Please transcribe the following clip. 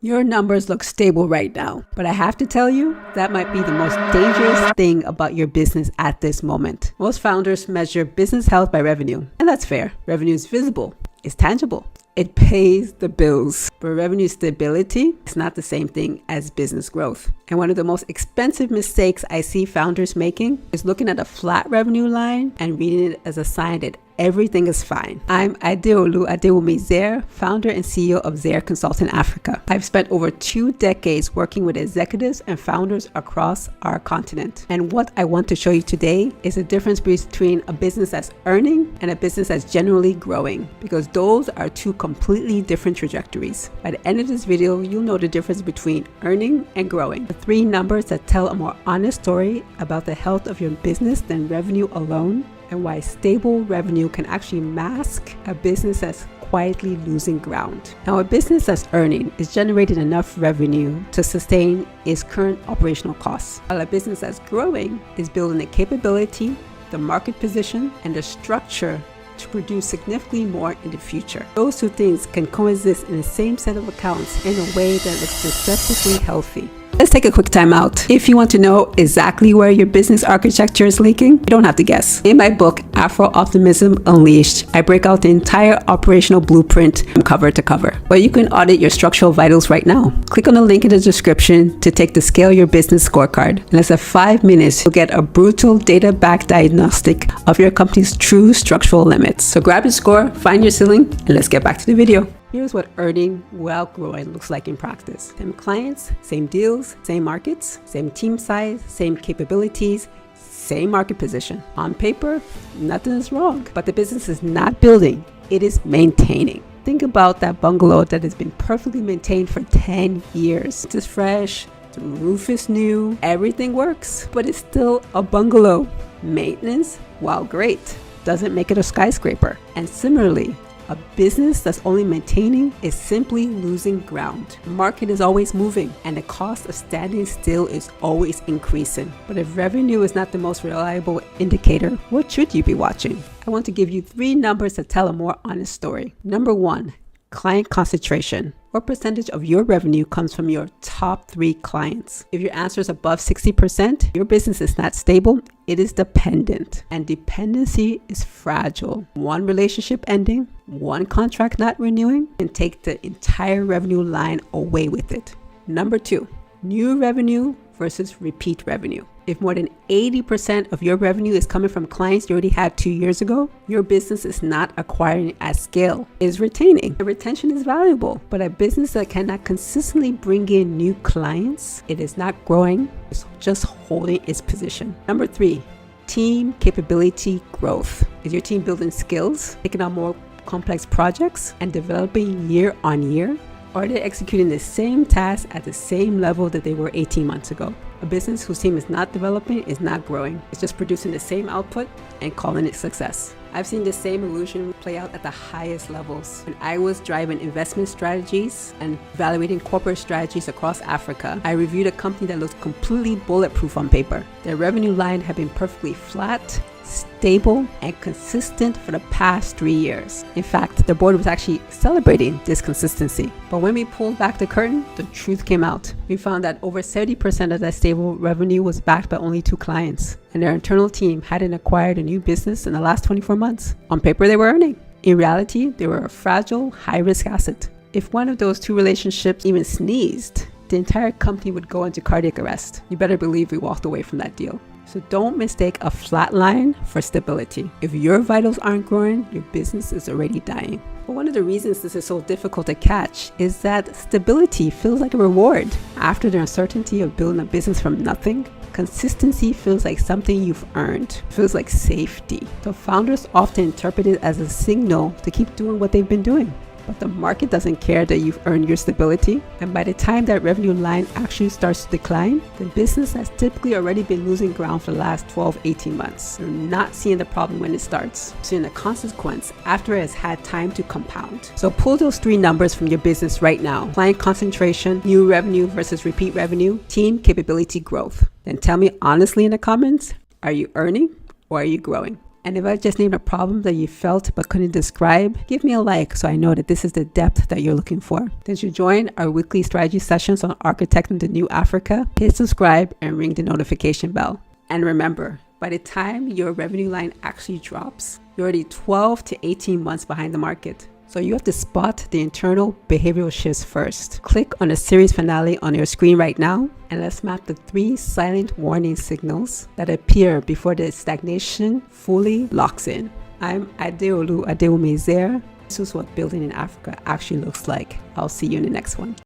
Your numbers look stable right now, but I have to tell you, that might be the most dangerous thing about your business at this moment. Most founders measure business health by revenue, and that's fair. Revenue is visible, it's tangible. It pays the bills, but revenue stability is not the same thing as business growth. And one of the most expensive mistakes I see founders making is looking at a flat revenue line and reading it as a sign that everything is fine. I'm Adewumi-Zer, founder and CEO of Zer Consulting Africa. I've spent over 2 decades working with executives and founders across our continent. And what I want to show you today is the difference between a business that's earning and a business that's generally growing, because those are 2 completely different trajectories. By the end of this video, you'll know the difference between earning and growing. The 3 numbers that tell a more honest story about the health of your business than revenue alone, and why stable revenue can actually mask a business that's quietly losing ground. Now, a business that's earning is generating enough revenue to sustain its current operational costs, while a business that's growing is building the capability, the market position, and the structure to produce significantly more in the future. Those 2 things can coexist in the same set of accounts in a way that looks deceptively healthy. Let's take a quick time out. If you want to know exactly where your business architecture is leaking, you don't have to guess. In my book, Afro Optimism Unleashed, I break out the entire operational blueprint from cover to cover. But you can audit your structural vitals right now. Click on the link in the description to take the Scale Your Business scorecard. In less than 5 minutes, you'll get a brutal data-backed diagnostic of your company's true structural limits. So grab your score, find your ceiling, and let's get back to the video. Here's what earning while growing looks like in practice. Same clients, same deals, same markets, same team size, same capabilities, same market position. On paper, nothing is wrong, but the business is not building, it is maintaining. Think about that bungalow that has been perfectly maintained for 10 years. It's fresh, the roof is new, everything works, but it's still a bungalow. Maintenance, while great, doesn't make it a skyscraper. And similarly, a business that's only maintaining is simply losing ground. The market is always moving, and the cost of standing still is always increasing. But if revenue is not the most reliable indicator, what should you be watching? I want to give you 3 numbers that tell a more honest story. Number 1, client concentration. What percentage of your revenue comes from your top 3 clients? If your answer is above 60%, your business is not stable, it is dependent. And dependency is fragile. One relationship ending, one contract not renewing, can take the entire revenue line away with it. Number 2, new revenue versus repeat revenue. If more than 80% of your revenue is coming from clients you already had 2 years ago, your business is not acquiring at scale, it is retaining. The retention is valuable, but a business that cannot consistently bring in new clients, it is not growing, it's just holding its position. Number 3, team capability growth. Is your team building skills, taking on more complex projects, and developing year on year? Or are they executing the same task at the same level that they were 18 months ago? A business whose team is not developing is not growing. It's just producing the same output and calling it success. I've seen the same illusion play out at the highest levels. When I was driving investment strategies and evaluating corporate strategies across Africa, I reviewed a company that looked completely bulletproof on paper. Their revenue line had been perfectly flat, stable, and consistent for the past 3 years. In fact, the board was actually celebrating this consistency. But when we pulled back the curtain, the truth came out. We found that over 70% of that stable revenue was backed by only 2 clients, and their internal team hadn't acquired a new business in the last 24 months. On paper, they were earning. In reality, they were a fragile, high-risk asset. If one of those 2 relationships even sneezed, the entire company would go into cardiac arrest. You better believe we walked away from that deal. So don't mistake a flat line for stability. If your vitals aren't growing, your business is already dying. But one of the reasons this is so difficult to catch is that stability feels like a reward. After the uncertainty of building a business from nothing, consistency feels like something you've earned. It feels like safety. So founders often interpret it as a signal to keep doing what they've been doing. But the market doesn't care that you've earned your stability. And by the time that revenue line actually starts to decline, the business has typically already been losing ground for the last 12, 18 months. You're not seeing the problem when it starts. You're seeing the consequence after it has had time to compound. So pull those 3 numbers from your business right now. Client concentration, new revenue versus repeat revenue, team capability growth. Then tell me honestly in the comments, are you earning or are you growing? And if I just named a problem that you felt but couldn't describe, give me a like so I know that this is the depth that you're looking for. Did you join our weekly strategy sessions on architecting the new Africa? Hit subscribe and ring the notification bell. And remember, by the time your revenue line actually drops, you're already 12 to 18 months behind the market. So you have to spot the internal behavioral shifts first. Click on the series finale on your screen right now, and let's map the 3 silent warning signals that appear before the stagnation fully locks in. I'm Adewumi-Zer. This is what building in Africa actually looks like. I'll see you in the next one.